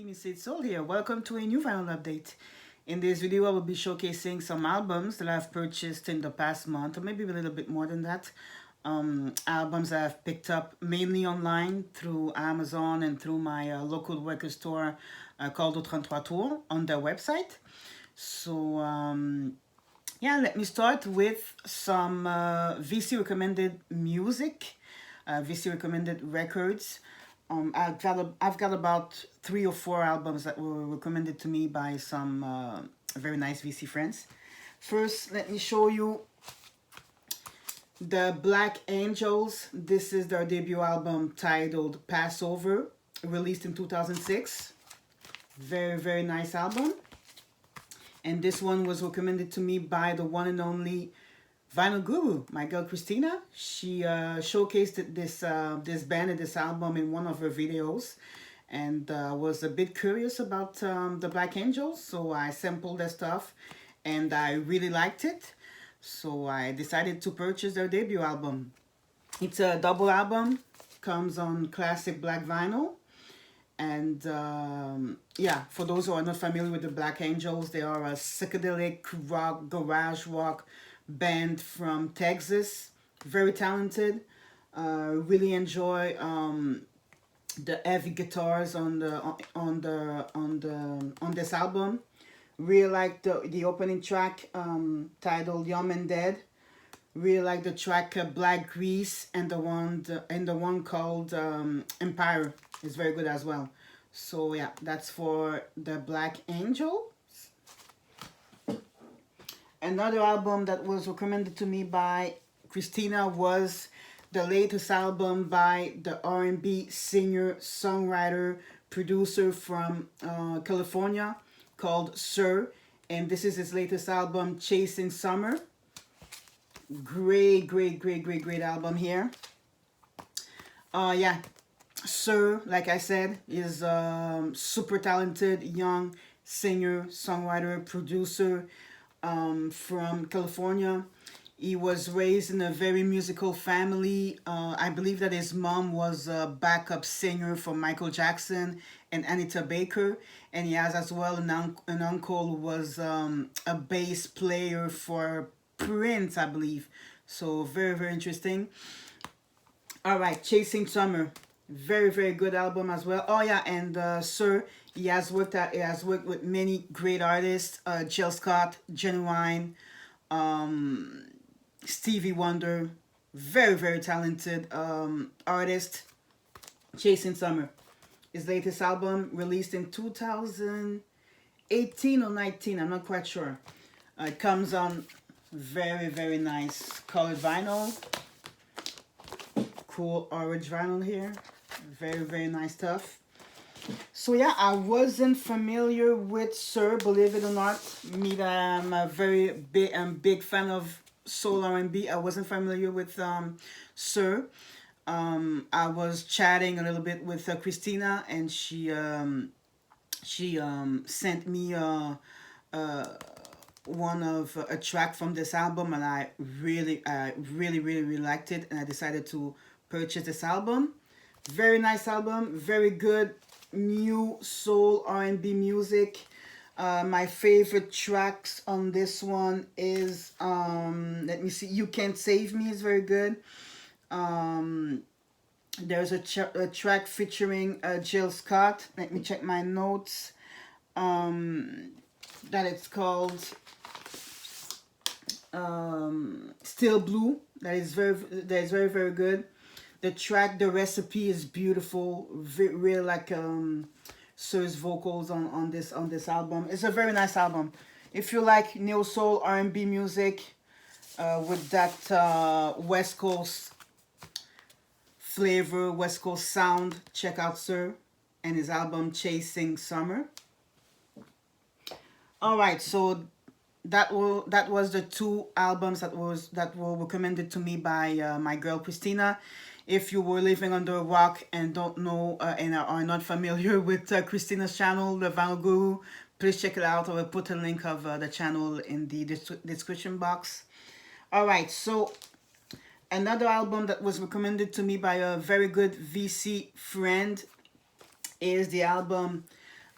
LadySoul here. Welcome to a new vinyl update. In this video, I will be showcasing some albums that I've purchased in the past month, or maybe a little bit more than that. Albums I've picked up mainly online through Amazon and through my local record store called Untitled Chapter on their website. So, yeah, let me start with some VC recommended music, VC recommended records. I've got about 3 or 4 albums that were recommended to me by some very nice VC friends. First, let me show you the Black Angels. This is their debut album titled Passover, released in 2006. Very nice album. And this one was recommended to me by the one and only Vinyl Guru, my girl Christina. She showcased this band and this album in one of her videos, and was a bit curious about the Black Angels, so I sampled their stuff and I really liked it, so I decided to purchase their debut album. It's a double album, comes on classic black vinyl, and yeah, for those who are not familiar with the Black Angels, they are a psychedelic rock, garage rock band from Texas. Very talented. Really enjoy the heavy guitars on this album. Really like the opening track titled Young and Dead. Really like the track Black Grease, and the one called Empire is very good as well. So yeah, that's for the Black Angel. Another album that was recommended to me by Christina was the latest album by the R&B singer, songwriter, producer from California called Sir. And this is his latest album, Chasing Summer. Great album here. Yeah, Sir, like I said, is super talented young singer, songwriter, producer from California. He was raised in a very musical family. I believe that his mom was a backup singer for Michael Jackson and Anita Baker, and he has as well an uncle who was a bass player for Prince, I believe. So very interesting. All right, Chasing Summer, very good album as well. Oh yeah, and Sir, he has worked with many great artists, Jill Scott, Genuine, Stevie Wonder. Very talented artist. Chasing Summer, his latest album, released in 2018 or 19, I'm not quite sure. It comes on very nice colored vinyl. Cool orange vinyl here. Very nice stuff. So yeah, I wasn't familiar with Sir, believe it or not. Me that I'm a very big fan of soul R&B. I wasn't familiar with Sir. I was chatting a little bit with Christina, and she sent me one of a track from this album, and I really liked it, and I decided to purchase this album. Very nice album, very good new soul R&B music. My favorite tracks on this one is let me see, You Can't Save Me is very good. There's a track featuring Jill Scott. Let me check my notes. That it's called Still Blue. That is very good. The track The Recipe is beautiful. Really like Sir's vocals on this album. It's a very nice album. If you like neo soul R&B music with that West Coast flavor, West Coast sound, check out Sir and his album Chasing Summer. All right, so that was the 2 albums that were recommended to me by my girl Christina. If you were living under a rock and don't know and are not familiar with Christina's channel, the Vinyl Guru, please check it out. I will put a link of the channel in the description box. All right, so another album that was recommended to me by a very good VC friend is the album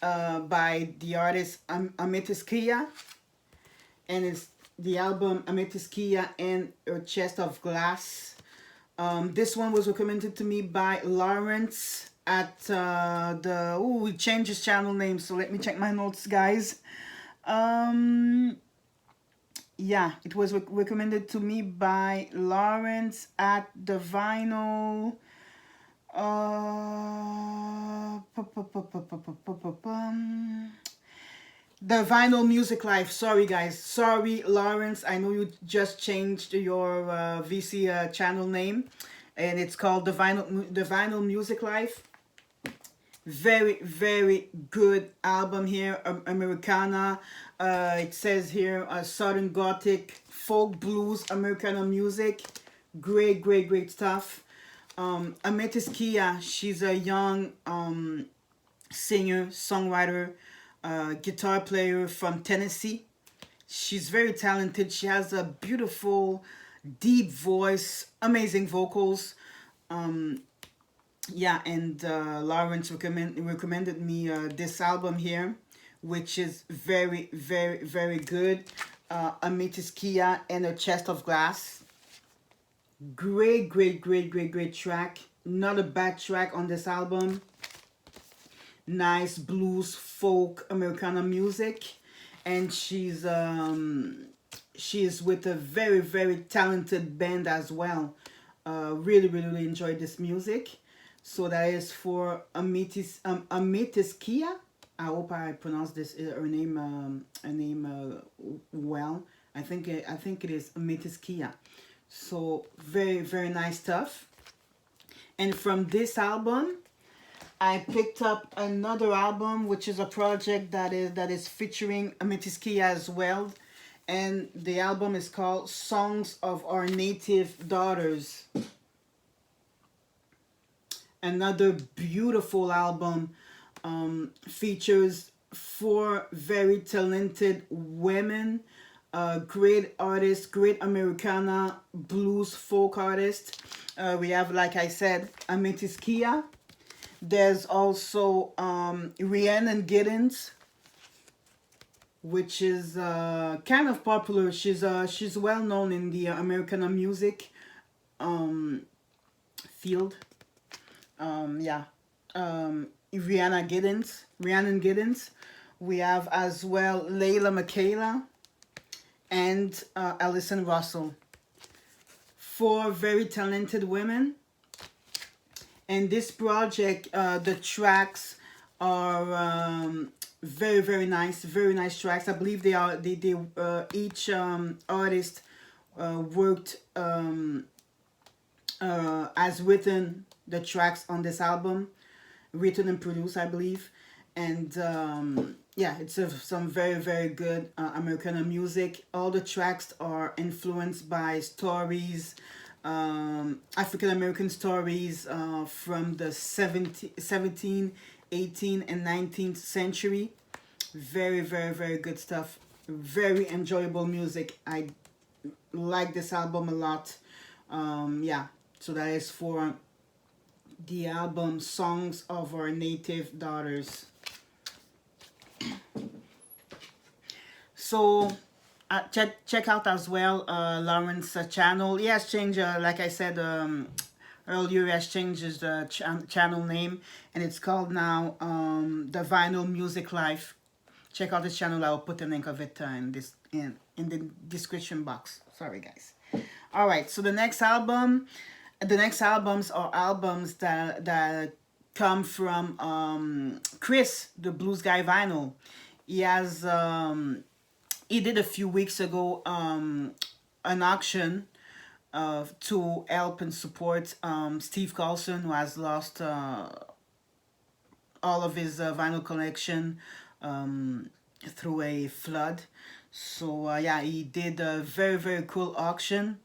by the artist Amethyst Kia, and it's the album Amethyst Kia and Her Chest of Glass. This one was recommended to me by Lawrence at we changed his channel name, so let me check my notes, guys. Yeah, it was recommended to me by Lawrence at the Vinyl. The Vinyl Music Life. Sorry, guys. Sorry, Lawrence. I know you just changed your VC channel name, and it's called the Vinyl Music Life. Very, very good album here. Americana. It says here Southern Gothic, folk blues, Americana music. Great, great, great stuff. Amethyst Kia, she's a young singer, songwriter, guitar player from Tennessee. She's very talented. She has a beautiful, deep voice, amazing vocals. Yeah, and Lawrence recommended me this album here, which is very, very, very good. Amethyst Kia and Her Chest of Glass. Great, great, great, great, great track. Not a bad track on this album. Nice blues, folk, Americana music. And she's with a very, very talented band as well. Really, really, really enjoyed this music. So that is for Amethyst Kia. I hope I pronounced her name well. I think it is Amethyst Kia. So very, very nice stuff. And from this album, I picked up another album, which is a project that is featuring Amethyst Kia as well. And the album is called Songs of Our Native Daughters. Another beautiful album, features 4 very talented women, great artists, great Americana, blues, folk artists. We have, like I said, Amethyst Kia. There's also Rhiannon Giddens, which is kind of popular. She's well known in the Americana music field. Rhiannon Giddens. We have as well Layla Michaela and Alison Russell. 4 very talented women. And this project, the tracks are very, very nice tracks. I believe each artist worked has written the tracks on this album, written and produced, I believe. And yeah, it's some very, very good Americana music. All the tracks are influenced by stories, African American stories from the 17th, 18th, and 19th century. Very, very, very good stuff. Very enjoyable music. I like this album a lot. Yeah, so that is for the album Songs of Our Native Daughters. So check out as well Lawrence's channel. He has changed, like I said earlier, he has changed his channel name, and it's called now The Vinyl Music Life. Check out this channel. I will put the link of it in the description box. Sorry, guys. All right, so the next albums are albums that come from Chris, the Blues Guy Vinyl. He has he did a few weeks ago an auction to help and support Steve Carlson, who has lost all of his vinyl collection through a flood. So yeah, he did a very, very cool auction,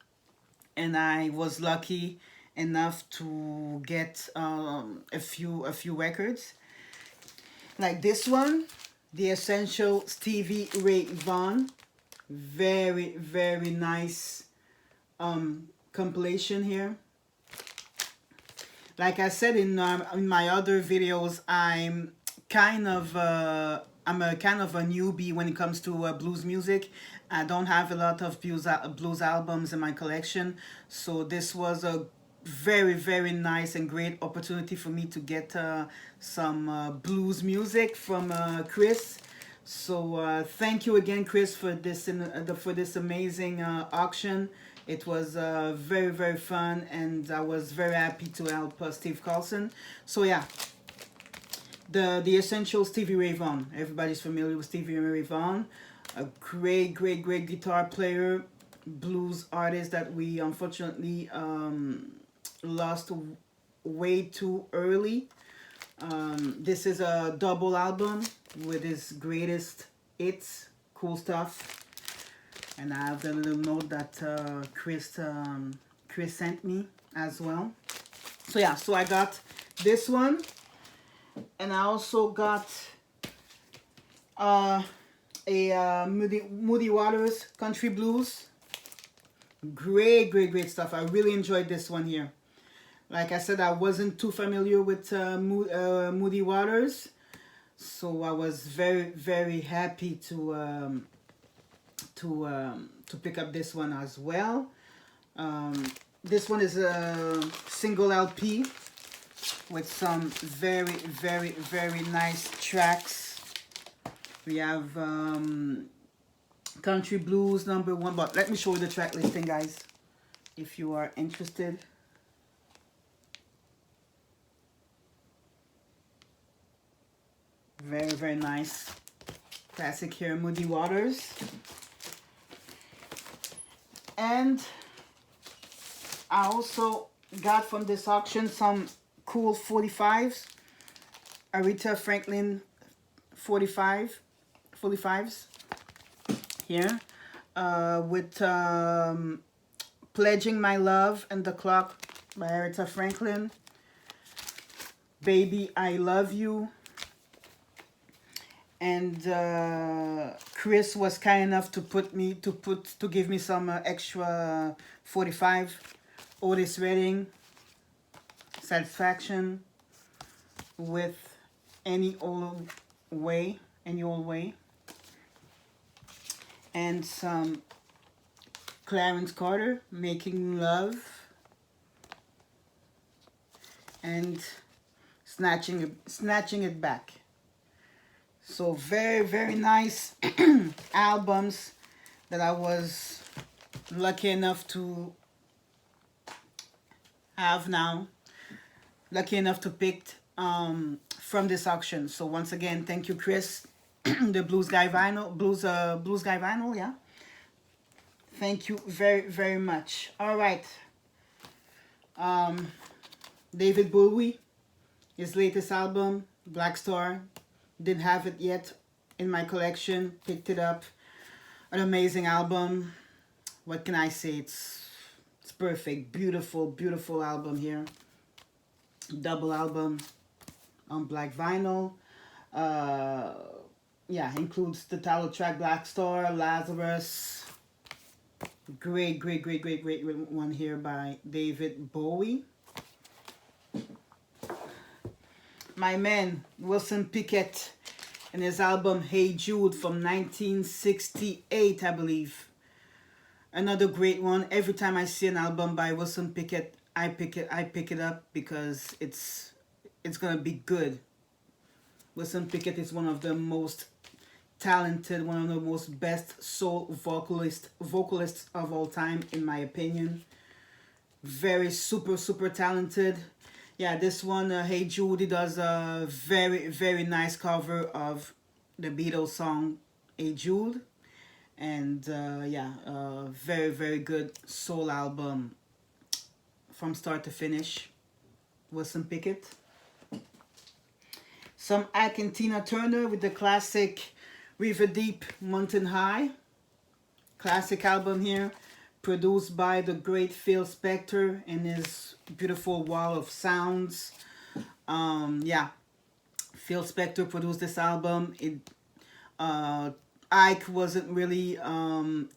and I was lucky enough to get a few records, like this one, The Essential Stevie Ray Vaughn. Very, very nice compilation here. Like I said in my other videos, I'm I'm a kind of a newbie when it comes to blues music. I don't have a lot of blues albums in my collection, so this was a very, very nice and great opportunity for me to get some blues music from Chris. So thank you again, Chris, for this amazing auction. It was very, very fun, and I was very happy to help Steve Carlson. So yeah, the essential Stevie Ray Vaughan. Everybody's familiar with Stevie Ray Vaughan. A great, great, great guitar player, blues artist that we unfortunately lost way too early. This is a double album with his greatest hits, cool stuff. And I have the little note that Chris sent me as well. So yeah, so I got this one, and I also got a Moody Waters Country Blues. Great, great, great stuff. I really enjoyed this one here. Like I said, I wasn't too familiar with Moody Waters, so I was very, very happy to pick up this one as well. This one is a single LP with some very, very, very nice tracks. We have Country Blues #1, but let me show you the track listing, guys, if you are interested. Very, very nice. Classic here, Moody Waters. And I also got from this auction some cool 45s. Aretha Franklin 45s here. With Pledging My Love and the Clock by Aretha Franklin. Baby, I Love You. And Chris was kind enough to give me some extra 45. Otis Redding, Satisfaction, with Any Old Way, and some Clarence Carter, Making Love, and Snatching It Back. So very, very nice albums that I was lucky enough to have now. Lucky enough to pick from this auction. So once again, thank you, Chris, the Blues Guy Vinyl, yeah. Thank you very, very much. All right. David Bowie, his latest album, Black Star. Didn't have it yet in my collection. Picked it up. An amazing album. What can I say? It's perfect. Beautiful, beautiful album here. Double album on black vinyl. Yeah, includes the title track Black Star, Lazarus. Great, great, great, great, great one here by David Bowie. My man, Wilson Pickett, and his album Hey Jude from 1968, I believe. Another great one. Every time I see an album by Wilson Pickett, I pick it up because it's gonna be good. Wilson Pickett is one of the most talented, one of the most best soul vocalists of all time, in my opinion. Very super talented. Yeah, this one, Hey Jude, he does a very, very nice cover of the Beatles song Hey Jude. And yeah, very, very good soul album from start to finish. Wilson Pickett. Some Ike and Tina Turner with the classic River Deep, Mountain High. Classic album here. Produced by the great Phil Spector and his beautiful wall of sounds. Yeah, Phil Spector produced this album. Ike wasn't really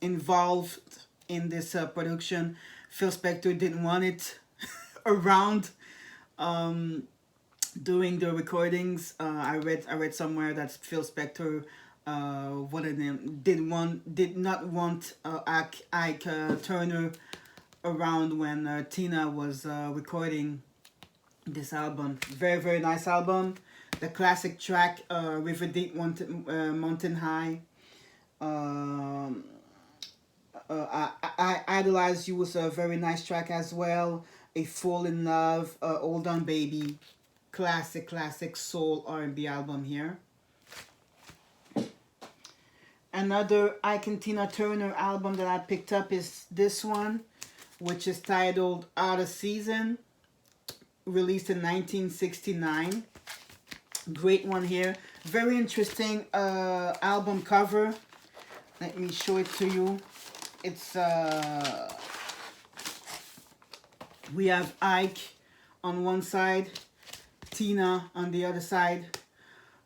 involved in this production. Phil Spector didn't want it around. During the recordings, I read somewhere that Phil Spector, one of them did not want Ike Turner around when Tina was recording this album. Very, very nice album. The classic track, River Deep Mountain High. Um, I Idolize You was a very nice track as well. A Fall in Love, Hold On Baby. Classic soul R&B album here. Another Ike and Tina Turner album that I picked up is this one, which is titled Out of Season, released in 1969. Great one here. Very interesting album cover. Let me show it to you. It's we have Ike on one side, Tina on the other side.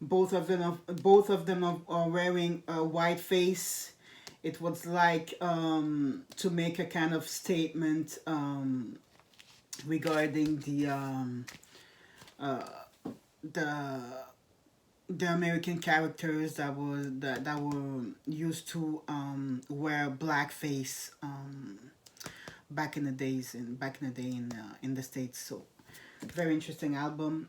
Both of them are wearing a white face. It was like to make a kind of statement regarding the American characters that were used to wear blackface back in the day in the States. So very interesting album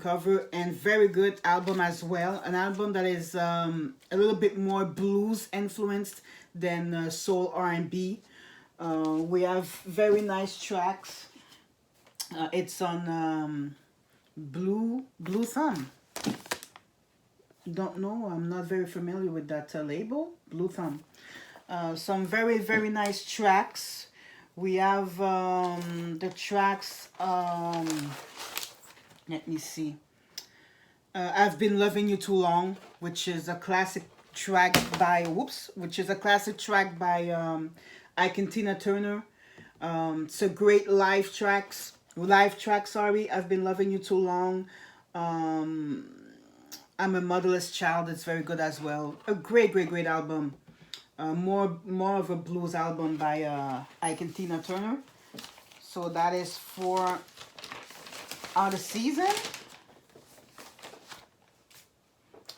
cover, and very good album as well. An album that is a little bit more blues influenced than soul R&B. We have very nice tracks. It's on Blue Thumb. Don't know, I'm not very familiar with that label. Blue Thumb. Some very, very nice tracks. We have the tracks, let me see. I've Been Loving You Too Long, which is a classic track by, Ike and Tina Turner. It's a great live track, I've Been Loving You Too Long. I'm a Motherless Child, it's very good as well. A great album. More of a blues album by Ike and Tina Turner. So that is for Out of Season.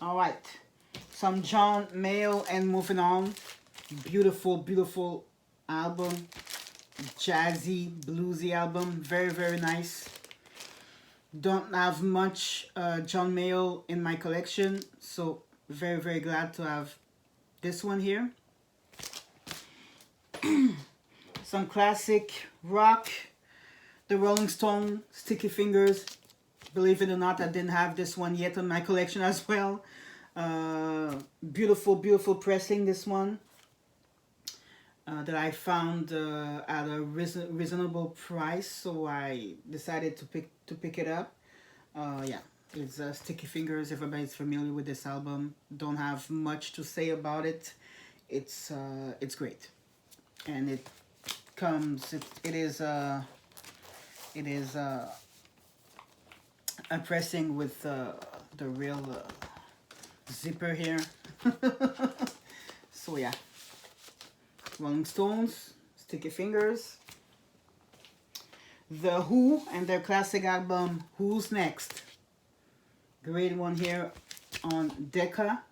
All right, some John Mayall and Moving On. Beautiful album. Jazzy, bluesy album. Very, very nice. Don't have much John Mayall in my collection, so very, very glad to have this one here. Some classic rock, the Rolling Stone, Sticky Fingers. Believe it or not, I didn't have this one yet in my collection as well. Beautiful pressing, this one. That I found at a reasonable price, so I decided to pick it up. Yeah, it's Sticky Fingers. Everybody's familiar with this album. Don't have much to say about it. It's great, and it is a pressing with the real zipper here. So yeah. Rolling Stones, Sticky Fingers. The Who and their classic album, Who's Next? Great one here on Decca.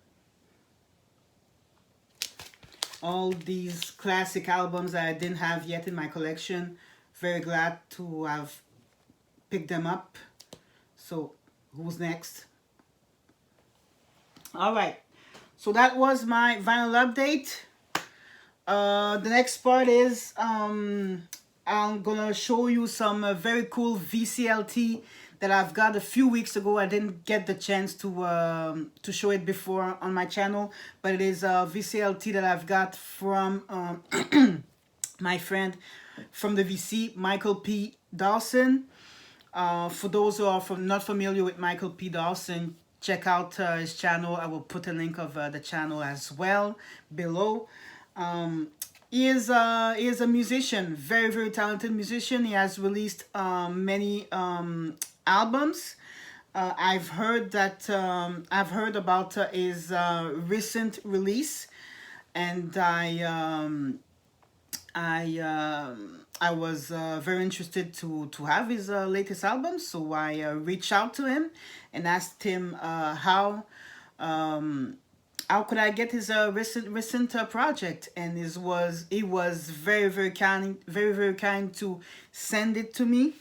All these classic albums that I didn't have yet in my collection. Very glad to have picked them up. So, Who's Next? Alright, so that was my vinyl update. The next part is I'm gonna show you some very cool VCLT that I've got a few weeks ago. I didn't get the chance to show it before on my channel, but it is a VCLT that I've got from my friend from the VC, Michael P. Dawson. For those who are not familiar with Michael P. Dawson, check out his channel. I will put a link of the channel as well below. He is a musician, very talented musician. He has released many albums. I've heard about his recent release, and I was very interested to have his latest album, so I reached out to him and asked him how could I get his recent project, and he was very kind, very kind to send it to me.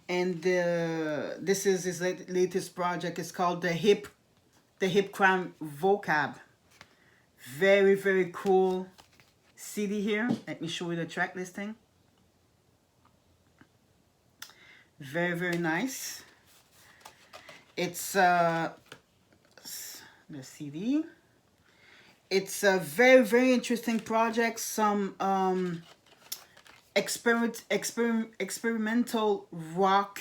And this is his latest project. It's called the Hip Crime Vocab. Very cool CD here. Let me show you the track listing. Very nice. It's the CD. It's a very interesting project. Some experimental rock.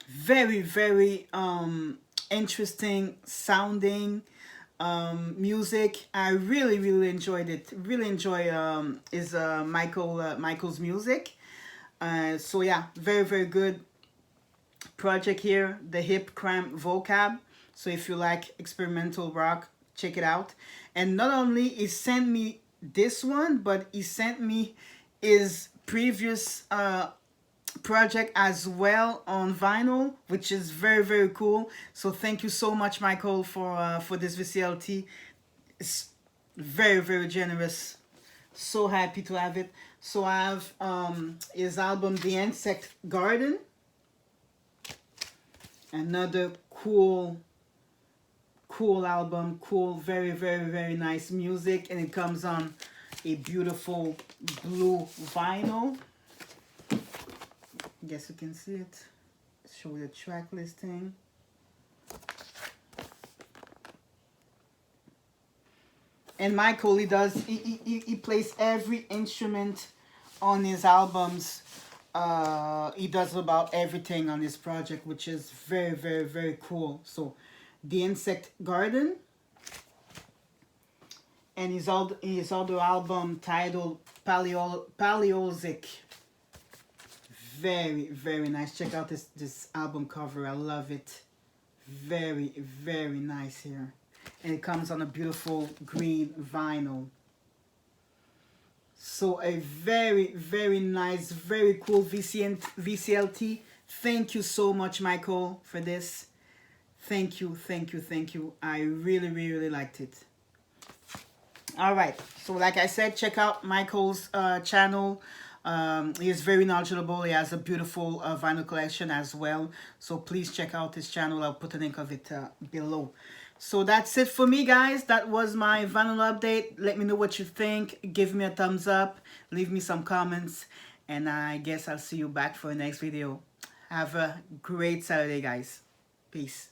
Very interesting sounding music. I really enjoyed it. Really enjoy Michael's music. So yeah, very good project here, the Hip Crime Vocab. So if you like experimental rock, check it out. And not only he sent me this one, but he sent me his previous project as well on vinyl, which is very cool. So thank you so much, Michael, for this VCLT. It's very generous. So happy to have it. So I have his album The Insect Garden. Another cool album, cool, very nice music, and it comes on a beautiful blue vinyl. Guess you can see it. Show the track listing. And Michael, he plays every instrument on his albums. He does about everything on this project, which is very cool. So The Insect Garden, and his other album titled Paleozic. Very nice. Check out this album cover. I love it. Very nice here, and it comes on a beautiful green vinyl. So a very nice, very cool VCLT. Thank you so much, Michael, for this. Thank you. I really liked it. All right, so like I said, check out Michael's channel. He is very knowledgeable. He has a beautiful vinyl collection as well. So please check out his channel. I'll put a link of it below. So that's it for me, guys. That was my vinyl update. Let me know what you think. Give me a thumbs up. Leave me some comments. And I guess I'll see you back for the next video. Have a great Saturday, guys. Peace.